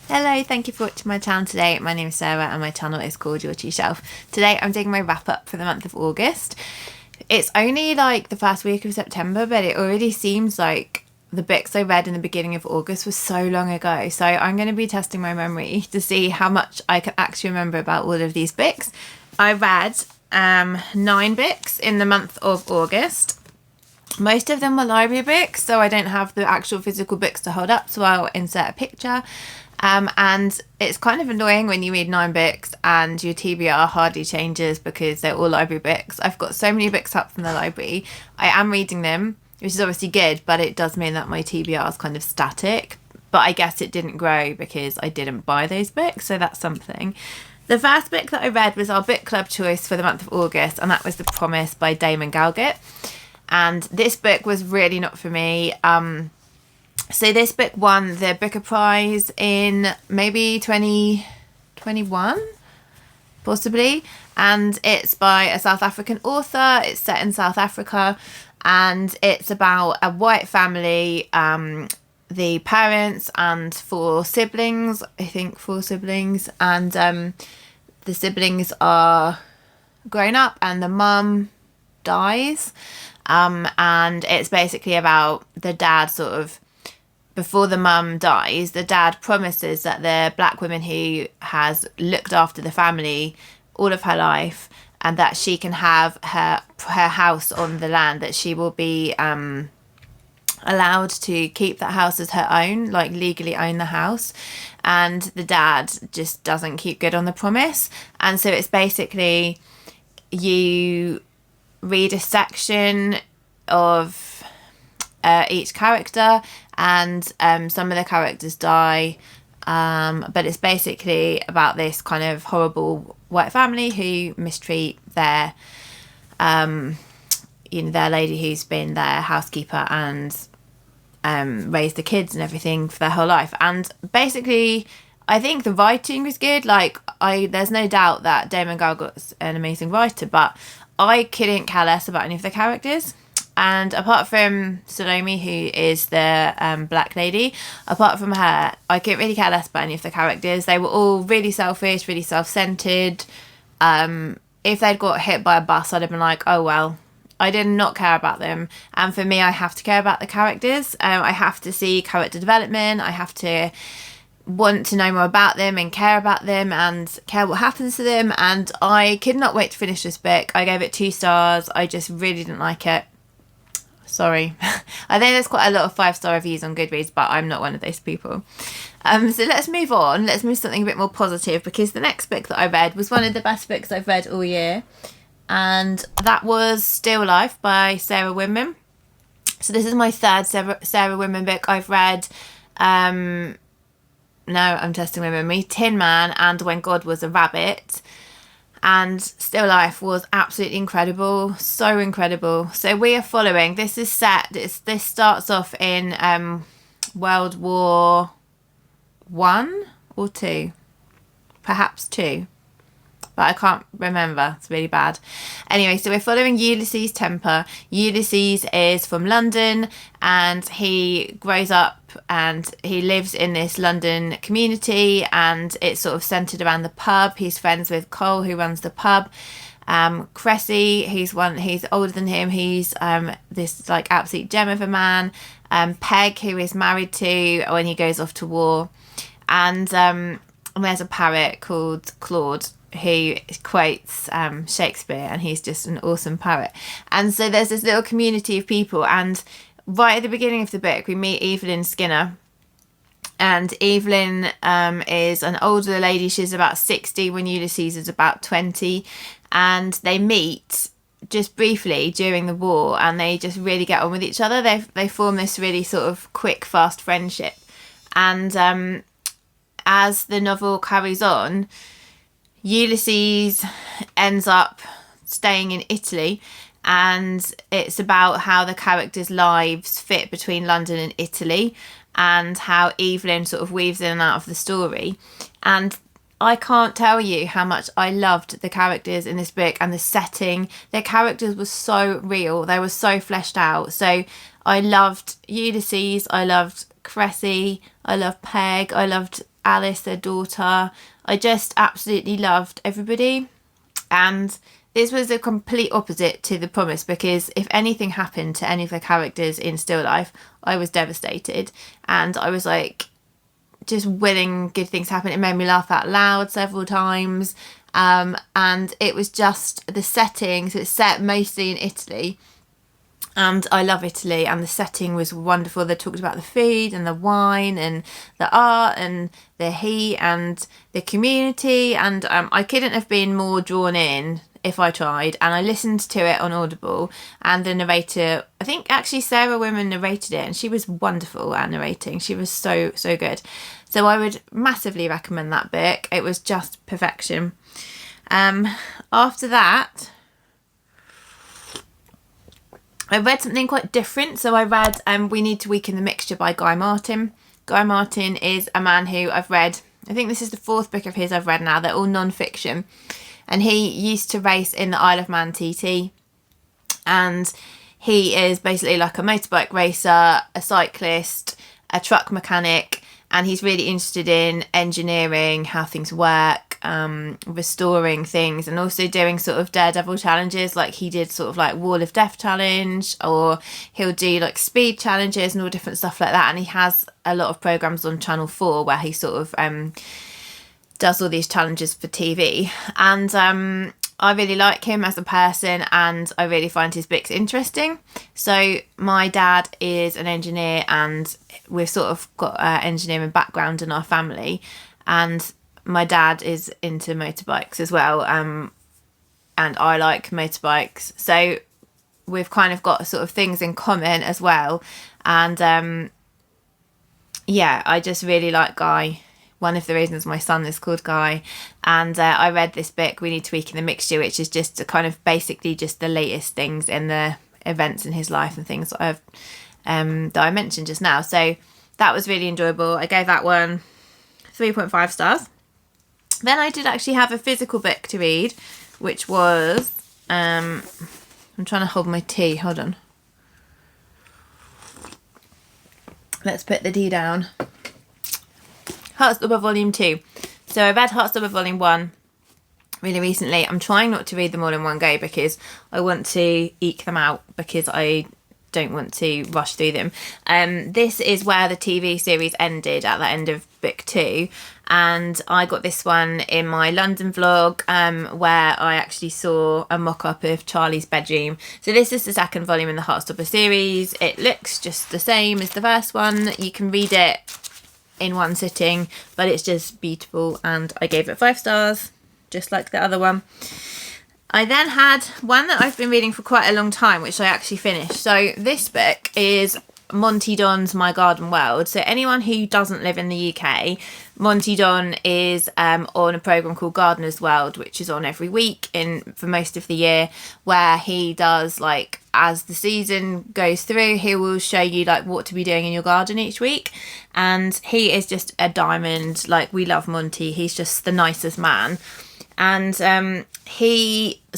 Hello, thank you for watching my channel today. My name is Sarah and my channel is called Your Tea Shelf. Today I'm doing my wrap up for the month of August. It's only like the first week of September, but it already seems like the books I read in the beginning of August was so long ago. So I'm going to be testing my memory to see how much I can actually remember about all of these books. I read 9 books in the month of August. Most of them were library books, so I don't have the actual physical books to hold up, so I'll insert a picture. And it's kind of annoying when you read 9 books and your TBR hardly changes because they're all library books. I've got so many books up from the library. I am reading them, which is obviously good, but it does mean that my TBR is kind of static. But I guess it didn't grow because I didn't buy those books, so that's something. The first book that I read was our book club choice for the month of August, and that was The Promise by Damon Galgut. And this book was really not for me. So this book won the Booker Prize in maybe 2021, possibly. And it's by a South African author. It's set in South Africa. And it's about a white family, the parents and 4 siblings. I think 4 siblings. And the siblings are grown up and the mum dies. And it's basically about the dad sort of, before the mum dies, the dad promises that the black woman who has looked after the family all of her life and that she can have her house on the land, that she will be allowed to keep that house as her own, like legally own the house. And the dad just doesn't keep good on the promise. And so it's basically you read a section of each character, and some of the characters die, but it's basically about this kind of horrible white family who mistreat their their lady who's been their housekeeper and raised the kids and everything for their whole life. And basically I think the writing was good. There's no doubt that Damon Galgut's an amazing writer, but I couldn't care less about any of the characters. And apart from Salome, who is the black lady, apart from her, I couldn't really care less about any of the characters. They were all really selfish, really self-centered. If they'd got hit by a bus, I'd have been like, oh well. I did not care about them. And for me, I have to care about the characters. I have to see character development. I have to want to know more about them and care about them and care what happens to them. And I could not wait to finish this book. I gave it 2 stars. I just really didn't like it. Sorry. I think there's quite a lot of 5-star reviews on Goodreads, but I'm not one of those people. So let's move on. Let's move to something a bit more positive, because the next book that I read was one of the best books I've read all year. And that was Still Life by Sarah Winman. So this is my 3rd Sarah Winman book I've read. Now I'm testing my memory. Tin Man and When God Was a Rabbit. And Still Life was absolutely incredible. So incredible. So we are following, this is set, this starts off in World War I or 2? Perhaps 2. But I can't remember. It's really bad. Anyway, so we're following Ulysses Temper. Ulysses is from London and he grows up and he lives in this London community, and it's sort of centred around the pub. He's friends with Cole, who runs the pub. Cressy, he's older than him. He's this like absolute gem of a man. Peg, who is married to when he goes off to war. And there's a parrot called Claude who quotes Shakespeare, and he's just an awesome parrot. And so there's this little community of people, and right at the beginning of the book we meet Evelyn Skinner, and Evelyn is an older lady. She's about 60 when Ulysses is about 20, and they meet just briefly during the war and they just really get on with each other. They form this really sort of quick, fast friendship. And as the novel carries on, Ulysses ends up staying in Italy, and it's about how the characters' lives fit between London and Italy, and how Evelyn sort of weaves in and out of the story. And I can't tell you how much I loved the characters in this book and the setting. Their characters were so real. They were so fleshed out. So I loved Ulysses. I loved Cressy. I loved Peg. I loved Alice, their daughter. I just absolutely loved everybody. And this was a complete opposite to The Promise, because if anything happened to any of the characters in Still Life, I was devastated. And I was like, just willing good things happen. It made me laugh out loud several times. And it was just the setting. So it's set mostly in Italy. And I love Italy, and the setting was wonderful. They talked about the food and the wine and the art and the heat and the community. And I couldn't have been more drawn in if I tried. And I listened to it on Audible, and the narrator, I think actually Sarah Winman narrated it, and she was wonderful at narrating. She was so good. So I would massively recommend that book. It was just perfection. After that, I read something quite different. So I read We Need to Weaken the Mixture by Guy Martin. Guy Martin is a man who I've read, I think this is the 4th book of his I've read now. They're all non-fiction. And he used to race in the Isle of Man TT. And he is basically like a motorbike racer, a cyclist, a truck mechanic. And he's really interested in engineering, how things work, restoring things, and also doing sort of daredevil challenges. Like he did sort of like Wall of Death challenge, or he'll do like speed challenges and all different stuff like that. And he has a lot of programs on Channel 4 where he sort of does all these challenges for TV. And I really like him as a person, and I really find his books interesting. So my dad is an engineer, and we've sort of got an engineering background in our family, and my dad is into motorbikes as well, and I like motorbikes, so we've kind of got sort of things in common as well. And yeah, I just really like Guy. One of the reasons my son is called Guy. And I read this book, We Need to Weaken the Mixture, which is just kind of basically just the latest things in the events in his life and things that I mentioned just now. So that was really enjoyable. I gave that one 3.5 stars. Then I did actually have a physical book to read, which was I'm trying to hold my tea. Hold on. Let's put the tea down. Heartstopper Volume 2. So I read Heartstopper Volume 1 really recently. I'm trying not to read them all in one go because I want to eke them out, because I don't want to rush through them. This is where the TV series ended, at the end of book 2. And I got this one in my London vlog, where I actually saw a mock-up of Charlie's bedroom. So this is the 2nd volume in the Heartstopper series. It looks just the same as the first one. You can read it in one sitting, but it's just beautiful, and I gave it 5 stars, just like the other one. I then had one that I've been reading for quite a long time, which I actually finished. So this book is Monty Don's My Garden World. So anyone who doesn't live in the UK, Monty Don is on a programme called Gardener's World, which is on every week for most of the year, where he does, like, as the season goes through, he will show you like what to be doing in your garden each week. And he is just a diamond. Like, we love Monty. He's just the nicest man. And so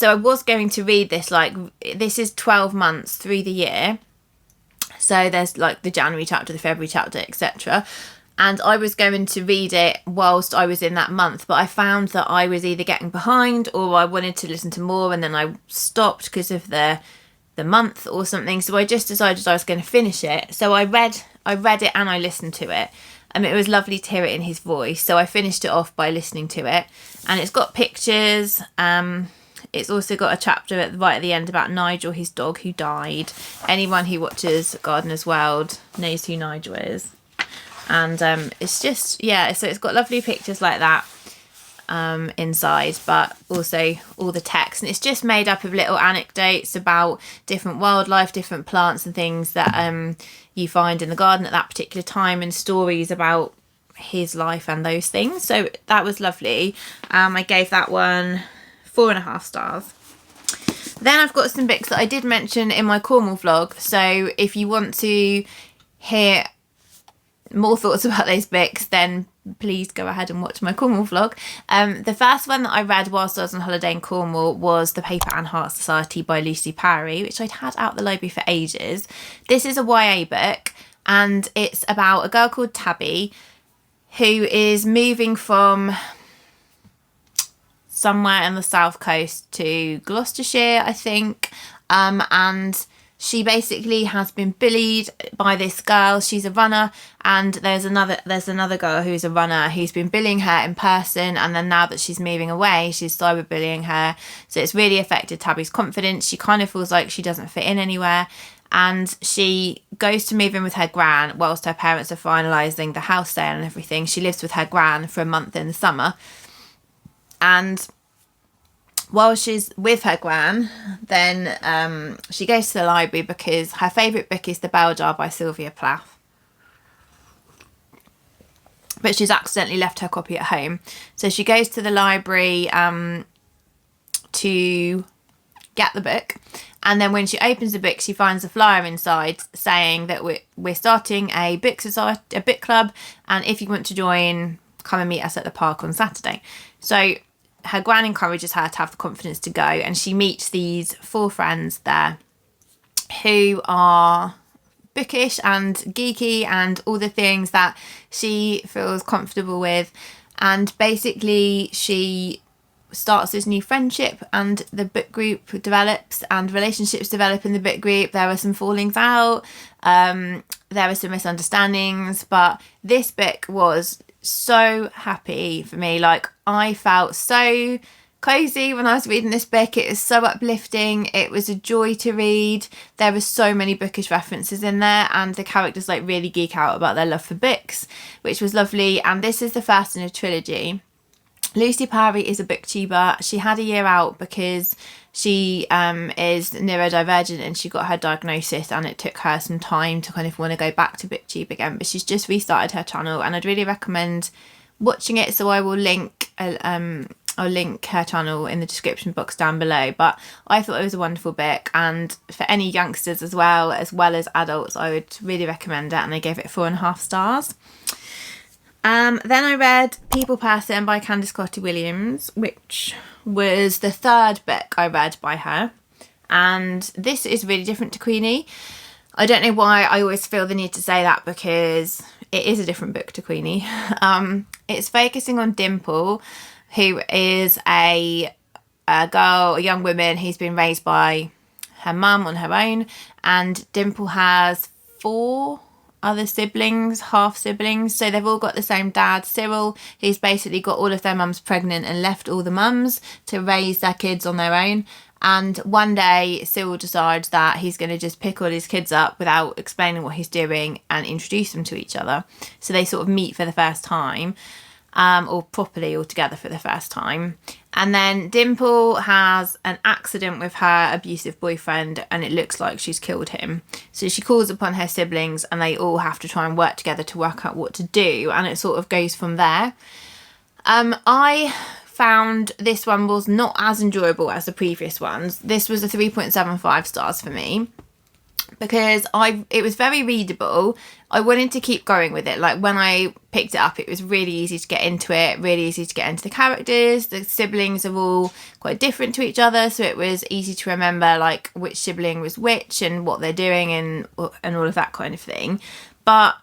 I was going to read this, like, this is 12 months through the year. So there's like the January chapter, the February chapter, etc. And I was going to read it whilst I was in that month, but I found that I was either getting behind or I wanted to listen to more, and then I stopped because of the month or something. So I just decided I was going to finish it. So I read it and I listened to it. It was lovely to hear it in his voice. So I finished it off by listening to it. And it's got pictures. It's also got a chapter right at the end about Nigel, his dog, who died. Anyone who watches Gardener's World knows who Nigel is. And it's just, yeah, so it's got lovely pictures like that inside, but also all the text. And it's just made up of little anecdotes about different wildlife, different plants and things that you find in the garden at that particular time, and stories about his life and those things. So that was lovely. I gave that one 4.5 stars. Then I've got some books that I did mention in my Cornwall vlog. So if you want to hear more thoughts about those books, then please go ahead and watch my Cornwall vlog. The first one that I read whilst I was on holiday in Cornwall was The Paper and Heart Society by Lucy Powrie, which I'd had out the library for ages. This is a YA book, and it's about a girl called Tabby who is moving from somewhere in the south coast to Gloucestershire, I think, and she basically has been bullied by this girl. She's a runner, and there's another girl who's a runner who's been bullying her in person, and then now that she's moving away, she's cyberbullying her. So it's really affected Tabby's confidence. She kind of feels like she doesn't fit in anywhere, and she goes to move in with her gran whilst her parents are finalising the house sale and everything. She lives with her gran for a month in the summer, and while she's with her gran, then she goes to the library because her favourite book is The Bell Jar by Sylvia Plath. But she's accidentally left her copy at home. So she goes to the library to get the book. And then when she opens the book, she finds a flyer inside saying that we're starting a book society, a book club. And if you want to join, come and meet us at the park on Saturday. So her gran encourages her to have the confidence to go, and she meets these 4 friends there who are bookish and geeky and all the things that she feels comfortable with. And basically she starts this new friendship, and the book group develops and relationships develop in the book group. There are some fallings out, there are some misunderstandings, but this book was so happy for me. Like, I felt so cozy when I was reading this book. It was so uplifting. It was a joy to read. There were so many bookish references in there, and the characters like really geek out about their love for books, which was lovely. And this is the first in a trilogy. Lucy Powrie is a booktuber. She had a year out because she is neurodivergent, and she got her diagnosis, and it took her some time to kind of want to go back to booktube again, but she's just restarted her channel, and I'd really recommend watching it. So I will link I'll link her channel in the description box down below. But I thought it was a wonderful book, and for any youngsters as well as adults, I would really recommend it, and I gave it 4.5 stars. Then I read People Person by Candice Carty-Williams, which was the 3rd book I read by her. And this is really different to Queenie. I don't know why I always feel the need to say that, because it is a different book to Queenie. It's focusing on Dimple, who is a young woman who's been raised by her mum on her own. And Dimple has 4 other siblings, half siblings, so they've all got the same dad, Cyril, who's basically got all of their mums pregnant and left all the mums to raise their kids on their own. And one day Cyril decides that he's going to just pick all his kids up without explaining what he's doing and introduce them to each other. So they sort of meet for the first time, or properly all together for the first time. And then Dimple has an accident with her abusive boyfriend, and it looks like she's killed him. So she calls upon her siblings, and they all have to try and work together to work out what to do, and it sort of goes from there. I found this one was not as enjoyable as the previous ones. This was a 3.75 stars for me, because it was very readable. I wanted to keep going with it. Like, when I picked it up, it was really easy to get into it, really easy to get into the characters. The siblings are all quite different to each other, so it was easy to remember like which sibling was which and what they're doing and all of that kind of thing. But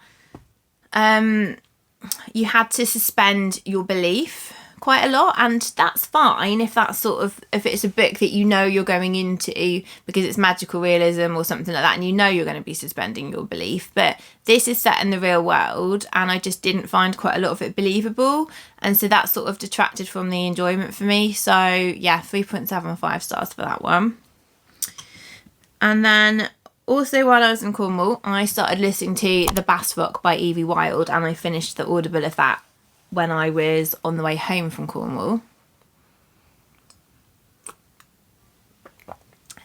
you had to suspend your belief quite a lot, and that's fine if it's a book that you know you're going into because it's magical realism or something like that, and you know you're going to be suspending your belief. But this is set in the real world, and I just didn't find quite a lot of it believable, and so that sort of detracted from the enjoyment for me. So yeah, 3.75 stars for that one. And then also, while I was in Cornwall, I started listening to The Bass Rock by Evie Wyld, and I finished the Audible of that when I was on the way home from Cornwall.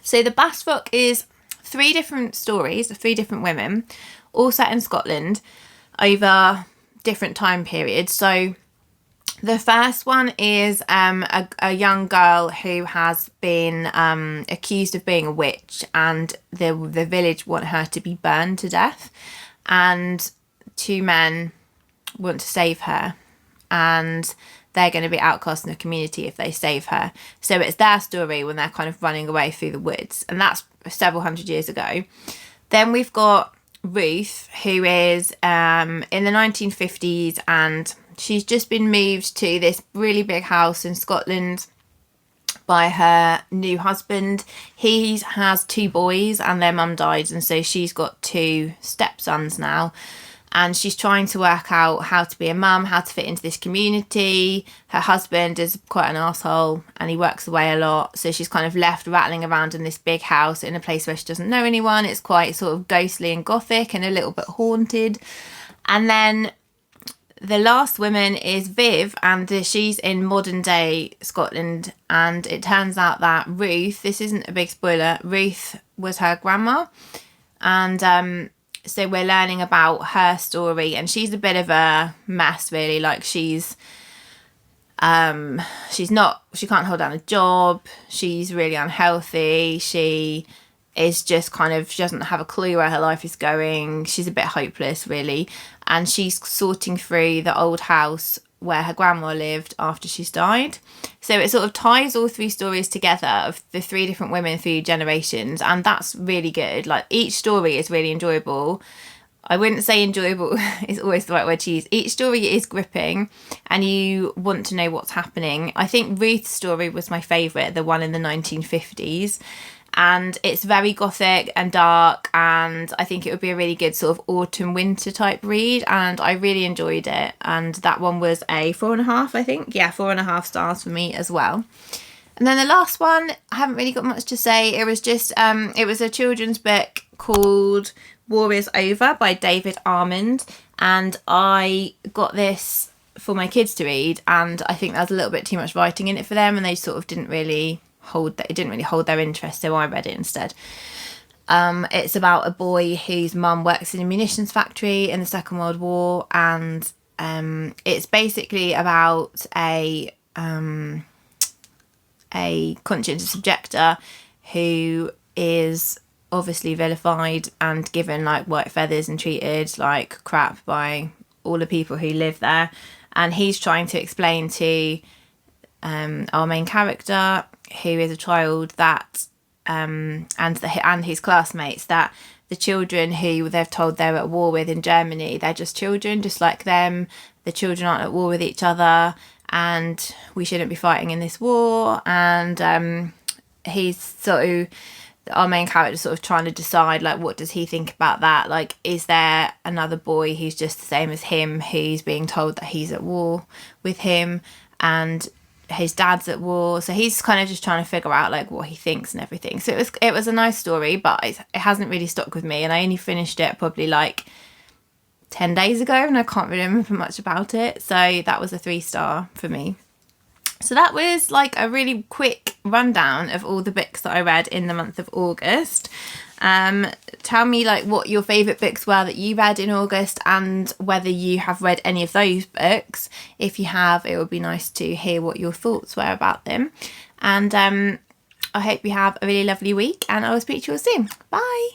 So The Bass Rock is 3 different stories of 3 different women, all set in Scotland over different time periods. So the first one is a young girl who has been accused of being a witch, and the village want her to be burned to death, and 2 men want to save her, and they're going to be outcast in the community if they save her. So it's their story when they're kind of running away through the woods, and that's several hundred years ago. Then we've got Ruth, who is in the 1950s, and she's just been moved to this really big house in Scotland by her new husband. He has 2 boys and their mum died, and so she's got 2 stepsons now, and she's trying to work out how to be a mum, how to fit into this community. Her husband is quite an asshole and he works away a lot, so she's kind of left rattling around in this big house in a place where she doesn't know anyone. It's quite sort of ghostly and gothic and a little bit haunted. And then the last woman is Viv, and she's in modern day Scotland, and it turns out that Ruth, this isn't a big spoiler, Ruth was her grandma, and so we're learning about her story, and she's a bit of a mess really. Like she can't hold down a job, she's really unhealthy, she is just kind of, she doesn't have a clue where her life is going, she's a bit hopeless really, and she's sorting through the old house where her grandma lived after she's died. So it sort of ties all 3 stories together of the 3 different women through generations, and that's really good. Like each story is really enjoyable. I wouldn't say enjoyable is always the right word to use. Each story is gripping and you want to know what's happening. I think Ruth's story was my favourite, the one in the 1950s. And it's very gothic and dark, and I think it would be a really good sort of autumn winter type read, and I really enjoyed it. And that one was a 4.5, I think. Yeah, 4.5 stars for me as well. And then the last one, I haven't really got much to say. It was just it was a children's book called War is Over by David Almond, and I got this for my kids to read, and I think there's a little bit too much writing in it for them, and they sort of didn't really hold their interest, so I read it instead. It's about a boy whose mum works in a munitions factory in the Second World War, and it's basically about a conscientious objector who is obviously vilified and given like white feathers and treated like crap by all the people who live there, and he's trying to explain to our main character, who is a child, that and his classmates, that the children who they've told they're at war with in Germany, they're just children just like them. The children aren't at war with each other, and we shouldn't be fighting in this war. And our main character sort of trying to decide, like, what does he think about that? Like, is there another boy who's just the same as him, who's being told that he's at war with him, and his dad's at war, so he's kind of just trying to figure out like what he thinks and everything. So it was a nice story, but it hasn't really stuck with me, and I only finished it probably like 10 days ago, and I can't really remember much about it, so that was a 3-star for me. So that was like a really quick rundown of all the books that I read in the month of August. Tell me like what your favourite books were that you read in August, and whether you have read any of those books. If you have, it would be nice to hear what your thoughts were about them. And I hope you have a really lovely week, and I will speak to you all soon. Bye.